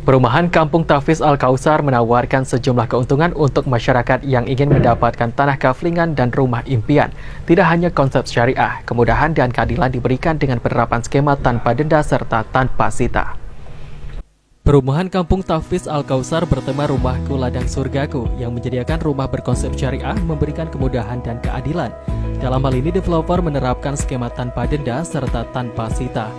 Perumahan Kampung Tafis Al-Kautsar menawarkan sejumlah keuntungan untuk masyarakat yang ingin mendapatkan tanah kaflingan dan rumah impian. Tidak hanya konsep syariah, kemudahan dan keadilan diberikan dengan penerapan skema tanpa denda serta tanpa sita. Perumahan Kampung Tafis Al-Kautsar bertema Rumahku Ladang Surgaku yang menyediakan rumah berkonsep syariah memberikan kemudahan dan keadilan. Dalam hal ini, developer menerapkan skema tanpa denda serta tanpa sita.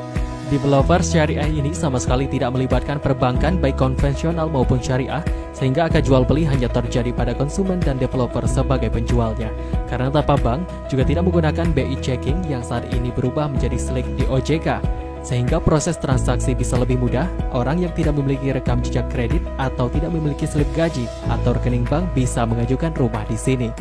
Developer syariah ini sama sekali tidak melibatkan perbankan baik konvensional maupun syariah, sehingga akad jual beli hanya terjadi pada konsumen dan developer sebagai penjualnya. Karena tanpa bank, juga tidak menggunakan BI checking yang saat ini berubah menjadi SLIK di OJK. Sehingga proses transaksi bisa lebih mudah, orang yang tidak memiliki rekam jejak kredit atau tidak memiliki slip gaji atau rekening bank bisa mengajukan rumah di sini.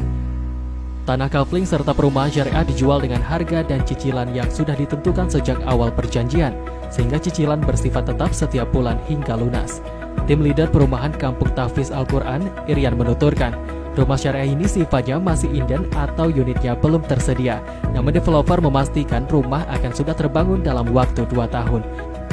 Tanah kafling serta perumahan syariah dijual dengan harga dan cicilan yang sudah ditentukan sejak awal perjanjian, sehingga cicilan bersifat tetap setiap bulan hingga lunas. Tim leader perumahan Kampung Tafis Al-Quran, Irian menuturkan, rumah syariah ini sifatnya masih inden atau unitnya belum tersedia, namun developer memastikan rumah akan sudah terbangun dalam waktu 2 tahun.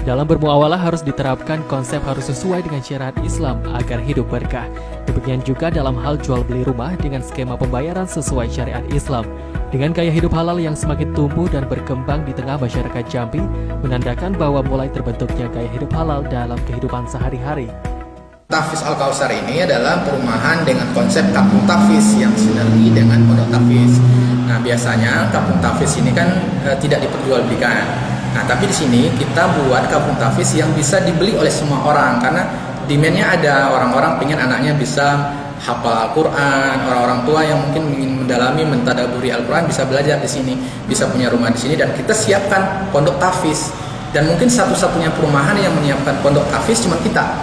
Dalam bermuamalah harus diterapkan konsep harus sesuai dengan syariat Islam agar hidup berkah. Demikian juga dalam hal jual beli rumah dengan skema pembayaran sesuai syariat Islam. Dengan gaya hidup halal yang semakin tumbuh dan berkembang di tengah masyarakat Jambi, menandakan bahwa mulai terbentuknya gaya hidup halal dalam kehidupan sehari-hari. Tafis Al-Kautsar ini adalah perumahan dengan konsep Kampung Tafis yang sinergi dengan Pondok Tafis. Nah, biasanya Kampung Tafis ini kan tidak diperjualbelikan. Nah, tapi di sini kita buat Kampung Tafis yang bisa dibeli oleh semua orang karena demand-nya ada. Orang-orang pengen anaknya bisa hafal Al-Quran, orang-orang tua yang mungkin ingin mendalami, mentadaburi Al-Quran bisa belajar di sini, bisa punya rumah di sini, dan kita siapkan Pondok Tafis. Dan mungkin satu-satunya perumahan yang menyiapkan Pondok Tafis cuma kita.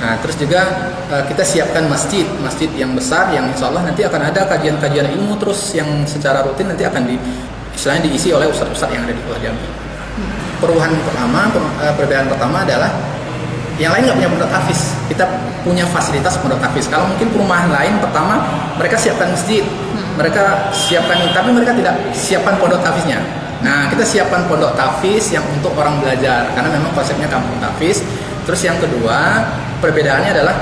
Nah, terus juga kita siapkan masjid yang besar yang insya Allah nanti akan ada kajian-kajian ilmu terus yang secara rutin nanti akan diisi oleh ustadz-ustadz yang ada di Pulau Jambi. Perbedaan pertama adalah yang lain nggak punya Pondok Tafis, kita punya fasilitas Pondok Tafis. Kalau mungkin perumahan lain pertama mereka siapkan masjid, mereka siapkan, tapi mereka tidak siapkan Pondok Tafisnya. Nah, kita siapkan Pondok Tafis yang untuk orang belajar karena memang konsepnya Kampung Tafis. Terus yang kedua, perbedaannya adalah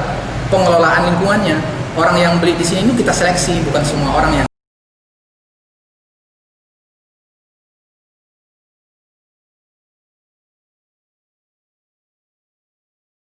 pengelolaan lingkungannya. Orang yang beli di sini ini kita seleksi, bukan semua orang yang